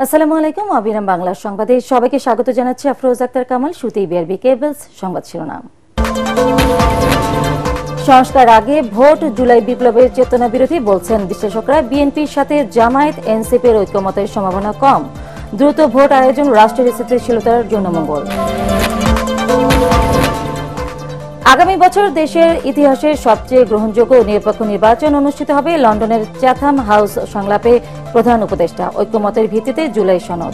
আসসালামু আলাইকুম। অবিরাম বাংলা সংবাদে সবাইকে স্বাগত জানাচ্ছি। আফরোজ আক্তার কামাল। শুরুতেই বিআরবি কেবলস সংবাদ শিরোনাম। সংস্কার আগে ভোট, জুলাই বিপ্লবের চেতনা বিরোধী বলছেন বিশ্লেষকরা। বিএনপির সাথে জামায়াত এনসিপির ঐক্যমতের সম্ভাবনা কম। দ্রুত ভোট আয়োজন রাষ্ট্রের স্থিতিশীলতার জন্য মঙ্গল। আগামী বছর দেশের ইতিহাসের সবচেয়ে গ্রহণযোগ্য ও নিরপেক্ষ নির্বাচন অনুষ্ঠিত হবে। লন্ডনের চ্যাথাম হাউস সংলাপে প্রধান উপদেষ্টা। ঐক্যমতের ভিত্তিতে জুলাই সনদ।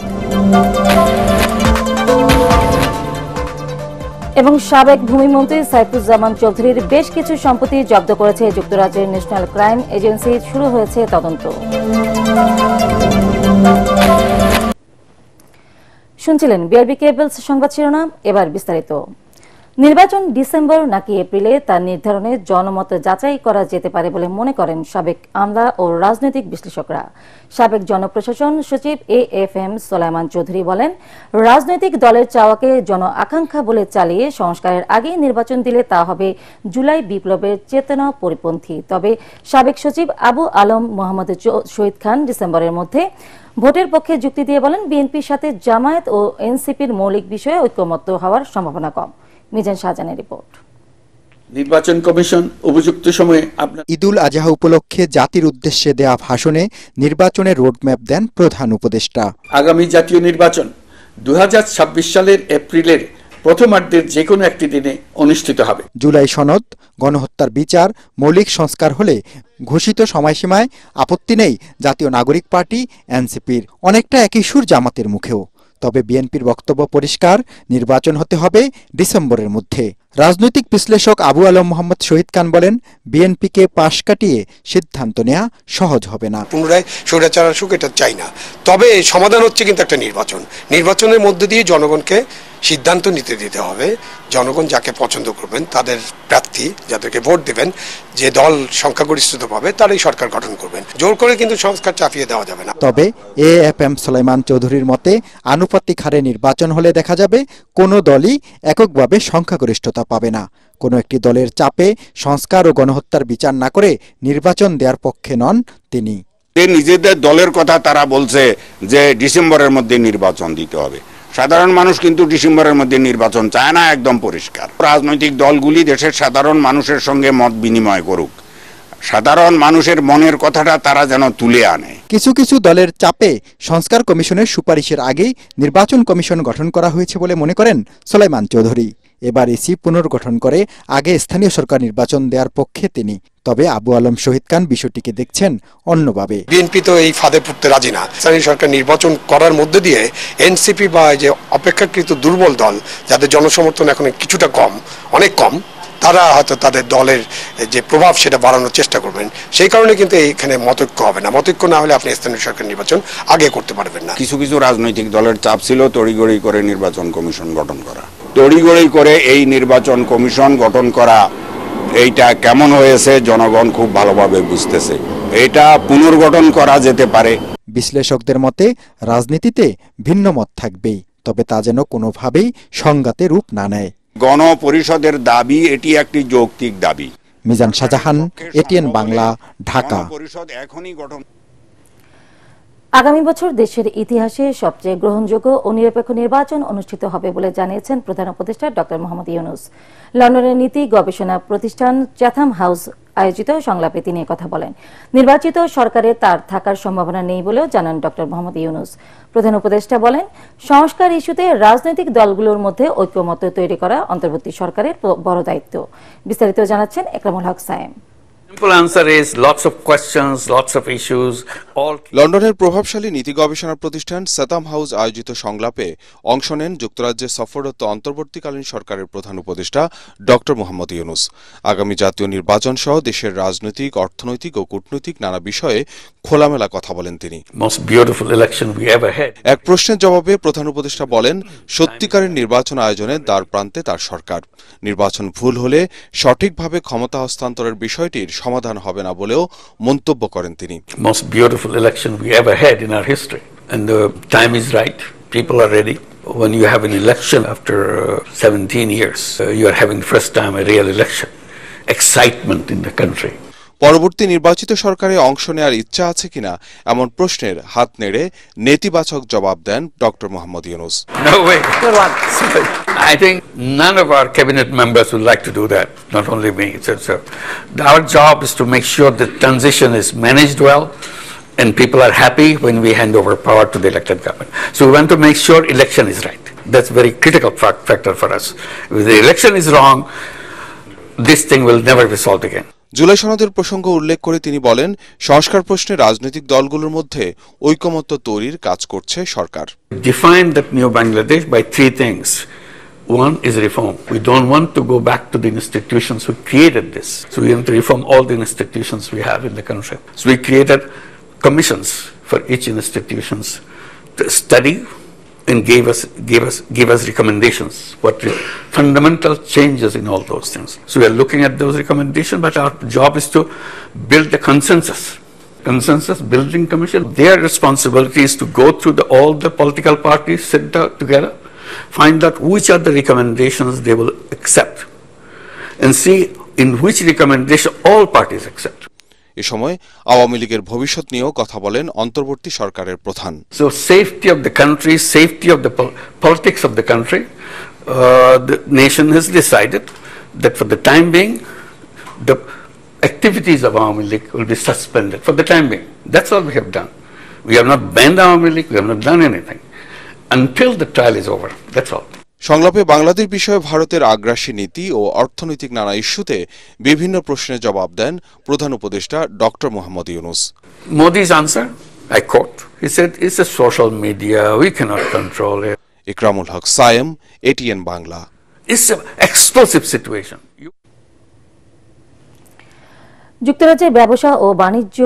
এবং সাবেক ভূমিমন্ত্রী সাইফুজ্জামান চৌধুরীর বেশ কিছু সম্পত্তি জব্দ করেছে যুক্তরাজ্যের ন্যাশনাল ক্রাইম এজেন্সি। শুরু হয়েছে তদন্ত। শুনছিলেন বিআরবি কেবলস সংবাদ শিরোনাম। এবার বিস্তারিত। নির্বাচন ডিসেম্বর নাকি এপ্রিলে তা নির্ধারণে জনমত যাচাই করা যেতে পারে বলে মনে করেন সাবেক আমলা ও রাজনৈতিক বিশ্লেষকরা। সাবেক জনপ্রশাসন সচিব AFM সোলায়মান চৌধুরী বলেন, রাজনৈতিক দলের চাওয়াকে জন আকাঙ্ক্ষা বলে চালিয়ে সংস্কারের আগে নির্বাচন দিলে তা হবে জুলাই বিপ্লবের চেতনা পরিপন্থী। তবে সাবেক সচিব আবু আলম মোহাম্মদ শহীদ খান ডিসেম্বরের মধ্যে ভোটের পক্ষে যুক্তি দিয়ে বলেন, বিএনপির সাথে জামায়াত ও এনসিপির মৌলিক বিষয়ে ঐক্যমত্য হওয়ার সম্ভাবনা কম। মিজান শাহজাহানের রিপোর্ট। নির্বাচন কমিশন উপযুক্ত সময়ে ঈদুল আজহা উপলক্ষে জাতির উদ্দেশ্যে দেয়া ভাষণে নির্বাচনের রোডম্যাপ দেন প্রধান উপদেষ্টা। আগামী জাতীয় নির্বাচন 2026 সালের এপ্রিলের প্রথমার্ধের যে কোনো একটি দিনে অনুষ্ঠিত হবে। জুলাই সনদ, গণহত্যার বিচার, মৌলিক সংস্কার হলে ঘোষিত সময়সীমায় আপত্তি নেই জাতীয় নাগরিক পার্টি এনসিপির। অনেকটা একই সুর জামাতের মুখেও। তবে বিএনপির বক্তব্য পরিষ্কার, নির্বাচন হতে হবে ডিসেম্বরের মধ্যে। রাজনৈতিক বিশ্লেষক আবু আলম মোহাম্মদ শহীদ খান বলেন, বিএনপিকে পাশ কাটিয়ে সিদ্ধান্ত নেওয়া সহজ হবে না। পুনরায় স্বৈরাচার আসুক, এটা চাই না। তবে সমাধান হচ্ছে কিন্তু একটা নির্বাচনের মধ্যে দিয়ে জনগণকে সিদ্ধান্ত নিতে দিতে হবে। জনগণ যাকে পছন্দ করবেন, তাদের প্রার্থী যাদেরকে ভোট দেবেন, যে দল সংখ্যাগরিষ্ঠতা পাবে তারাই সরকার গঠন করবেন। জোর করে কিন্তু সংস্কার চাপিয়ে দেওয়া যাবে না। তবে AFM সোলায়মান চৌধুরীর মতে আনুপাতিক হারে নির্বাচন হলে দেখা যাবে কোনো দলই এককভাবে সংখ্যাগরিষ্ঠতা পাবে না। কোনো একটি দলের চাপে সংস্কার ও গণহত্যার বিচার না করে নির্বাচন দেওয়ার পক্ষে নন তিনি। নিজেদের দলের কথা তারা বলছে যে ডিসেম্বরের মধ্যে নির্বাচন দিতে হবে। সাধারণ মানুষ কিন্তু ডিসেম্বরের মধ্যে নির্বাচন চায় না, একদম পরিষ্কার। রাজনৈতিক দলগুলি দেশের সাধারণ মানুষের সঙ্গে মত বিনিময় করুক, সাধারণ মানুষের মনের কথাটা তারা যেন তুলে আনে। কিছু কিছু দলের চাপে সংস্কার কমিশনের সুপারিশের আগেই নির্বাচন কমিশন গঠন করা হয়েছে বলে মনে করেন সোলায়মান চৌধুরী। এবার ইসি পুনর্গঠন করে আগে স্থানীয় সরকার নির্বাচন দেওয়ার পক্ষে তিনি। তবে আবু আলম শহীদ খান বিষয়টিকে দেখছেন অন্যভাবে। বিএনপি তো এই ফাঁদে পড়তে রাজি না। স্থানীয় সরকার নির্বাচন করার মধ্যে দিয়ে এনসিপি বা যে অপেক্ষাকৃত দুর্বল দল, যাদের জনসমর্থন এখন কিছুটা কম, অনেক কম, তারা হয়তো তাদের দলের যে প্রভাব সেটা বাড়ানোর চেষ্টা করবেন। সেই কারণে কিন্তু এখানে মতৈক্য হবে না। মতৈক্য না হলে আপনি স্থানীয় সরকার নির্বাচন আগে করতে পারবেন না। কিছু কিছু রাজনৈতিক দলের চাপ ছিল তড়িঘড়ি করে নির্বাচন কমিশন গঠন করা। তড়িঘড়ি করে এই নির্বাচন কমিশন গঠন করা, এইটা কেমন হয়েছে জনগণ খুব ভালোভাবে বুঝতেছে। এটা পুনর্গঠন করা যেতে পারে। বিশ্লেষকদের মতে রাজনীতিতে ভিন্ন মত থাকবেই, তবে তা যেন কোনোভাবেই সংঘাতে রূপ না নেয়। গণপরিষদের দাবি এটি একটি যৌক্তিক দাবি। মিজান শাহজাহান, ATN বাংলা, ঢাকা। পরিষদ এখনই গঠন। আগামী বছর দেশের ইতিহাসে সবচেয়ে গ্রহণযোগ্য ও নিরপেক্ষ নির্বাচন অনুষ্ঠিত হবে বলে জানিয়েছেন প্রধান উপদেষ্টা ডক্টর মোহাম্মদ ইউনূস। লন্ডনের নীতি গবেষণা প্রতিষ্ঠান চ্যাথাম হাউস আয়োজিত সংলাপে তিনি কথা বলেন। নির্বাচিত সরকারে তার থাকার সম্ভাবনা নেই বলেও জানান ডক্টর মোহাম্মদ ইউনূস। প্রধান উপদেষ্টা বলেন, সংস্কার ইস্যুতে রাজনৈতিক দলগুলোর মধ্যে ঐক্যমত্য তৈরি করা অন্তর্বর্তী সরকারের বড় দায়িত্ব। বিস্তারিত জানাচ্ছেন একরামুল হক সায়েম। লন্ডনের প্রভাবশালী নীতি গবেষণা প্রতিষ্ঠান চ্যাথাম হাউস আয়োজিত সংলাপে অংশ নেন যুক্তরাজ্যে সফররত অন্তর্বর্তীকালীন সরকারের প্রধান উপদেষ্টা ডক্টর মোহাম্মদ ইউনূস। আগামী জাতীয় নির্বাচন সহ দেশের রাজনৈতিক, অর্থনৈতিক ও কূটনৈতিক নানা বিষয়ে খোলামেলা কথা বলেন তিনি। এক প্রশ্নের জবাবে প্রধান উপদেষ্টা বলেন, সত্যিকারের নির্বাচন আয়োজনে দ্বার প্রান্তে তার সরকার। নির্বাচন ভুল হলে সঠিকভাবে ক্ষমতা হস্তান্তরের বিষয়টির সমাধান হবে না বলেও মন্তব্য করেন তিনি। Most beautiful election we ever had in our history, and the time is right. People are ready. When you have an election after 17 years, you are having the first time a real election. Excitement in the country. পরবর্তী নির্বাচিত সরকারে অংশ নেয়ার ইচ্ছা আছে কিনা এমন প্রশ্নের হাত নেড়ে নেতিবাচক জবাব দেন doctor Mohammad Yunus. No way. I think none of our cabinet members would like to do that, not only me. So our job is to make sure the transition is managed well and people are happy when we hand over power to the elected government. So we want to make sure election is right. That's a very critical factor for us. If the election is wrong, this thing will never be solved again. July সনদের প্রসঙ্গ উল্লেখ করে তিনি বলেন, সংস্কার প্রশ্নে রাজনৈতিক দলগুলোর মধ্যে ঐকমত্য তৈরির কাজ করছে সরকার। Define that new Bangladesh by three things. One is reform. We don't want to go back to the institutions who created this. So we want to reform all the institutions we have in the country. So we created commissions for each institutions to study and gave us recommendations, what the fundamental changes in all those things. So we are looking at those recommendations, but our job is to build the consensus building commission. Their responsibility is to go through all the political parties, sit down together, find out which are the recommendations they will accept, and see in which recommendation all parties accept. এ সময় আওয়ামী লীগের ভবিষ্যৎ নিয়েও কথা বলেন অন্তর্বর্তী সরকারের প্রধান। So safety of the country, safety of the politics of the country, the nation has decided that for the time being, the activities of Awami League will be suspended for the time being. That's all we have done. We have not banned Awami League, we have not done anything until the trial is over. That's all. সংলাপে বাংলাদেশ বিষয়ে ভারতের আগ্রাসী নীতি ও অর্থনৈতিক নানা ইস্যুতে বিভিন্ন প্রশ্নের জবাব দেন প্রধান উপদেষ্টা doctor Mohammad Yunus. Modi's answer, I quote, he said, it's a social media, we cannot control it. Ikramul Haque Sayem, ATN Bangla. It's an explosive situation. যুক্তরাজ্যের ব্যবসা ও বাণিজ্য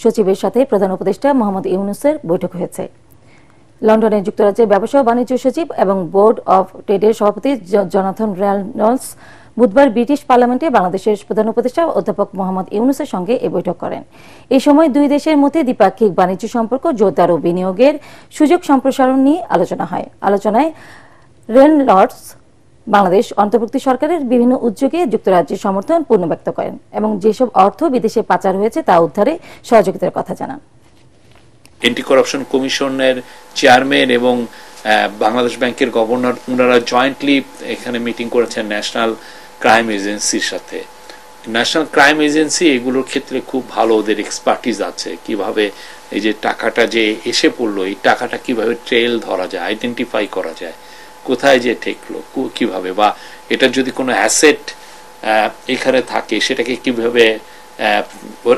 সচিবের সাথে প্রধান উপদেষ্টা মোহাম্মদ ইউনূসের বৈঠক হয়েছে। লন্ডনে যুক্তরাজ্যের ব্যবসা ও বাণিজ্য সচিব এবং বোর্ড অব ট্রেডের সভাপতি জনাথন রেনল্ডস বুধবার ব্রিটিশ পার্লামেন্টে বাংলাদেশের প্রধান উপদেষ্টা অধ্যাপক মোহাম্মদ ইউনূসের সঙ্গে এই বৈঠক করেন। এই সময় দুই দেশের মধ্যে দ্বিপাক্ষিক বাণিজ্য সম্পর্ক জোরদার ও বিনিয়োগের সুযোগ সম্প্রসারণ নিয়ে আলোচনা হয়। আলোচনায় রেনল্ডস বাংলাদেশ অন্তর্বর্তী সরকারের বিভিন্ন উদ্যোগে যুক্তরাজ্যের সমর্থন পূর্ণ ব্যক্ত করেন এবং যেসব অর্থ বিদেশে পাচার হয়েছে তা উদ্ধারে সহযোগিতার কথা জানান। এন্টি করাপশন কমিশনের চেয়ারম্যান এবং বাংলাদেশ ব্যাংকের গভর্নর ওনারা জয়েন্টলি এখানে মিটিং করেছেন ন্যাশনাল ক্রাইম এজেন্সির সাথে। ন্যাশনাল ক্রাইম এজেন্সি এগুলোর ক্ষেত্রে খুব ভালো, ওদের এক্সপার্টিস আছে কিভাবে এই যে টাকাটা যে এসে পড়লো এই টাকাটা কিভাবে ট্রেল ধরা যায়, আইডেন্টিফাই করা যায়, কোথায় যে ঠেকলো কিভাবে, বা এটা যদি কোনো অ্যাসেট এখানে থাকে সেটাকে কিভাবে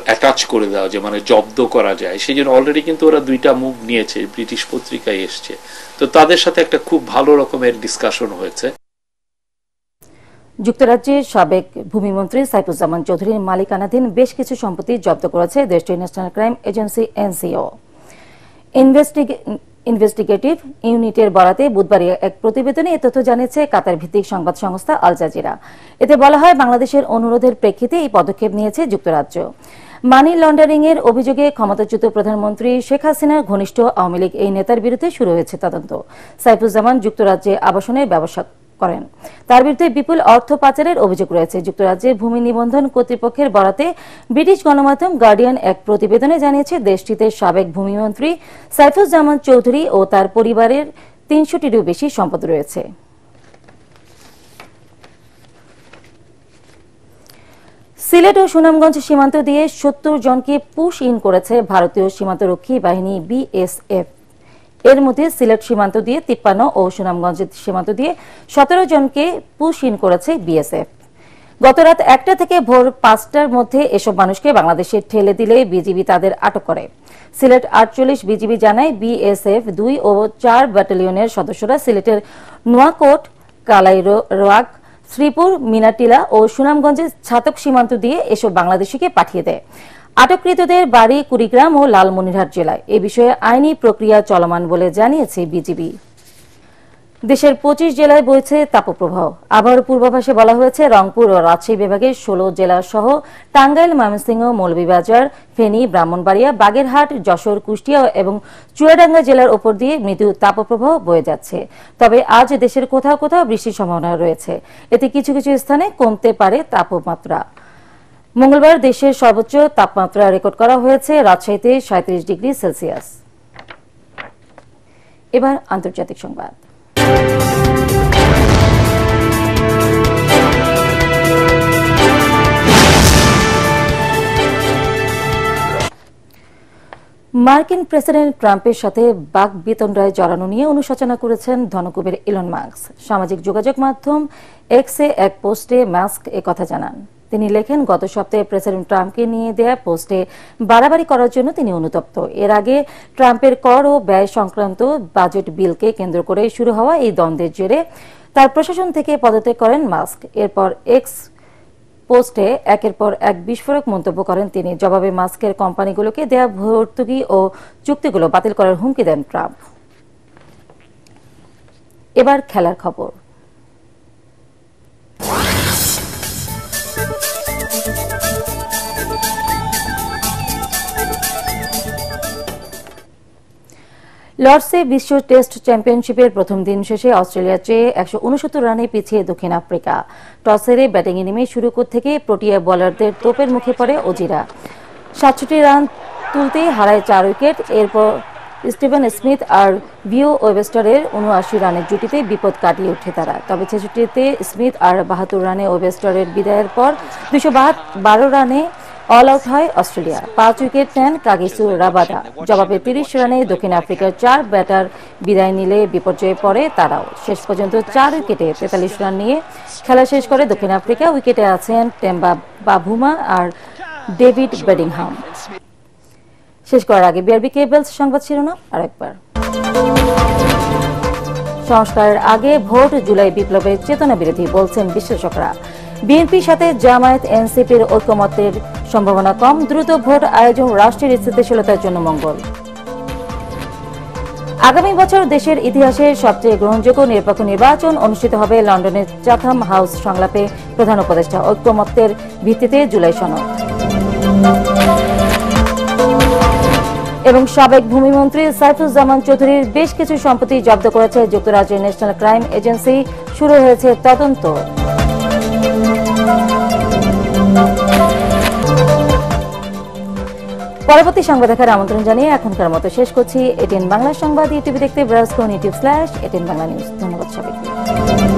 অ্যাটাচ করে দেওয়া যায়, মানে জব্দ করা যায়। সেই জন্য অলরেডি কিন্তু ওরা দুইটা মুভ নিয়েছে, ব্রিটিশ পত্রিকায় এসছে। তো তাদের সাথে একটা খুব ভালো রকমের ডিসকাশন হয়েছে। যুক্তরাজ্যের সাবেক ভূমিমন্ত্রী সাইফুজ্জামান চৌধুরীর মালিকানাধীন বেশ কিছু সম্পত্তি জব্দ করেছে দেশটির national crime agency NCO। Investigative ইউনিটের বরাতে বুধবার এক প্রতিবেদনে এ তথ্য জানিয়েছে কাতার ভিত্তিক সংবাদ সংস্থা আল জাজিরা। এতে বলা হয়, বাংলাদেশের অনুরোধের প্রেক্ষিতে এই পদক্ষেপ নিয়েছে যুক্তরাজ্য। মানি লন্ডারিং এর অভিযোগে ক্ষমতাচ্যুত প্রধানমন্ত্রী শেখ হাসিনার ঘনিষ্ঠ আওয়ামী লীগ এই নেতার বিরুদ্ধে শুরু হয়েছে তদন্ত। সাইফুজ্জামান যুক্তরাজ্যে আবাসনের ব্যবসা করেন, তার বিরুদ্ধে বিপুল অর্থ পাচারের অভিযোগ রয়েছে। যুক্তরাজ্যের ভূমি নিবন্ধন কর্তৃপক্ষের বরাতে ব্রিটিশ গণমাধ্যম গার্ডিয়ান এক প্রতিবেদনে জানিয়েছে, দেশটিতে সাবেক ভূমিমন্ত্রী সাইফুজ্জামান চৌধুরী ও তার পরিবারের ৩০০টিরও বেশি সম্পদ রয়েছে। সিলেট ও সুনামগঞ্জ সীমান্ত দিয়ে ৭০ জনকে পুশ ইন করেছে ভারতীয় সীমান্তরক্ষী বাহিনী BSF। এর মধ্যে সিলেট সীমান্ত দিয়ে ৫৩ ও সুনামগঞ্জ সীমান্ত দিয়ে ১৭ জনকে পুশ ইন করেছে BSF। গত রাত ১টা থেকে ভোর ৫টার মধ্যে এসব মানুষকে বাংলাদেশে ঠেলে দিলে বিজিবি তাদের আটক করে। সিলেট ৪৮ বিজিবি জানায়, BSF ২ ও ৪ ব্যাটালিয়নের সদস্যরা সিলেটের নোয়াকোট, কালাইরোয়াগ, শ্রীপুর, মিনাটিলা ও সুনামগঞ্জের ছাতক সীমান্ত দিয়ে এসব বাংলাদেশিকে পাঠিয়ে দেয়। আটককৃতদের বাড়ি কুড়িগ্রাম ও লালমনিরহাট জেলায়। এ বিষয়ে আইনি প্রক্রিয়া চলমান বলে জানিয়েছে বিজিবি। দেশের ২৫ জেলায় বইছে তাপপ্রবাহ। আবহাওয়ার পূর্বাভাসে বলা হয়েছে, রংপুর ও রাজশাহী বিভাগের ১৬ জেলা সহ টাঙ্গাইল, ময়মনসিংহ, মৌলভীবাজার, ফেনী, ব্রাহ্মণবাড়িয়া, বাগেরহাট, যশোর, কুষ্টিয়া এবং চুয়াডাঙ্গা জেলার ওপর দিয়ে মৃদু তাপপ্রবাহ বয়ে যাচ্ছে। তবে আজ দেশের কোথাও কোথাও বৃষ্টির সম্ভাবনা রয়েছে। এতে কিছু কিছু স্থানে কমতে পারে তাপমাত্রা। মঙ্গলবার দেশের সর্বোচ্চ তাপমাত্রা রেকর্ড করা হয়েছে রাজশাহীতে 37 ডিগ্রি সেলসিয়াস। এবার আন্তর্জাতিক সংবাদ। মার্কিন প্রেসিডেন্ট ট্রাম্পের সাথে বাকবিতণ্ডায় জড়ানো নিয়ে অনুশোচনা করেছেন ধনকুবের ইলন মাস্ক। সামাজিক যোগাযোগ মাধ্যম এক্সে এক পোস্টে মাস্ক একথা জানান। তিনি লেখেন, গত সপ্তাহে প্রেসিডেন্ট ট্রাম্পকে নিয়ে দেয়া পোস্টে বাড়াবাড়ি করার জন্য তিনি অনুতপ্ত। এর আগে ট্রাম্পের কর ও ব্যয় সংক্রান্ত বাজেট বিলকে কেন্দ্র করে শুরু হওয়া এই দ্বন্দ্বের জেরে তার প্রশাসন থেকে পদত্যাগ করেন মাস্ক। এরপর এক্স পোস্টে একের পর এক বিস্ফোরক মন্তব্য করেন তিনি। জবাবে মাস্কের কোম্পানিগুলোকে দেয়া ভর্তুকি ও চুক্তিগুলো বাতিল করার হুমকি দেন ট্রাম্প। এবার খেলার খবর। লর্ডসে বিশ্ব টেস্ট চ্যাম্পিয়নশিপের প্রথম দিন শেষে অস্ট্রেলিয়ার চেয়ে 169 রানে পিছিয়ে দক্ষিণ আফ্রিকা। টস হেরে ব্যাটিংয়ে নেমে শুরু থেকে প্রোটিয়া বোলারদের তোপের মুখে পড়ে অজিরা। 67 রান তুলতেই হারায় 4 উইকেট। এরপর স্টিভেন স্মিথ আর ভিও ওয়েবস্টারের 79 রানের জুটিতে বিপদ কাটিয়ে ওঠে তারা। তবে 66তে স্মিথ আর 72 রানে ওয়েবস্টারের বিদায়ের পর 212 রানে অল আউট হয় অস্ট্রেলিয়া। 5 উইকেট নেন কাগিসু রাবাদা। জবাবে 30 রানে দক্ষিণ আফ্রিকার 4 ব্যাটার বিদায় নিলে বিপর্যয়ে পড়ে তারাও। শেষ পর্যন্ত 4 উইকেটে 43 রান নিয়ে খেলা শেষ করে দক্ষিণ আফ্রিকা। উইকেটে আছেন টেম্বা বাভুমা আর ডেভিড বেডিংহাম। শেষ করার আগে বিআরবি কেবলস সংবাদ শিরোনাম আরেকবার। সংস্কারের আগে ভোট, জুলাই বিপ্লবের চেতনা বিরোধী বলছেন বিশ্লেষকরা। বিএনপির সাথে জামায়াত এনসিপির ঐকমত্যের সম্ভাবনা কম। দ্রুত ভোট আয়োজন রাষ্ট্রের স্থিতিশীলতার জন্য মঙ্গল। আগামী বছর দেশের ইতিহাসে সবচেয়ে গ্রহণযোগ্য নিরপেক্ষ নির্বাচন অনুষ্ঠিত হবে লন্ডনের চাথাম হাউস সংলাপে প্রধান উপদেষ্টা। ঐকমত্যের ভিত্তিতে জুলাই সনদ। এবং সাবেক ভূমিমন্ত্রী সাইফুজ্জামান চৌধুরীর বেশ কিছু সম্পত্তি জব্দ করেছে যুক্তরাজ্যের ন্যাশনাল ক্রাইম এজেন্সি। শুরু হয়েছে তদন্ত। পরবর্তী সংবাদ দেখার আমন্ত্রণ জানিয়ে এখনকার মতো শেষ করছি। এটিএন বাংলা সংবাদ ইউটিউবে দেখতে ব্রাউজ করুন YouTube/ATN বাংলা নিউজ। ধন্যবাদ সবাইকে।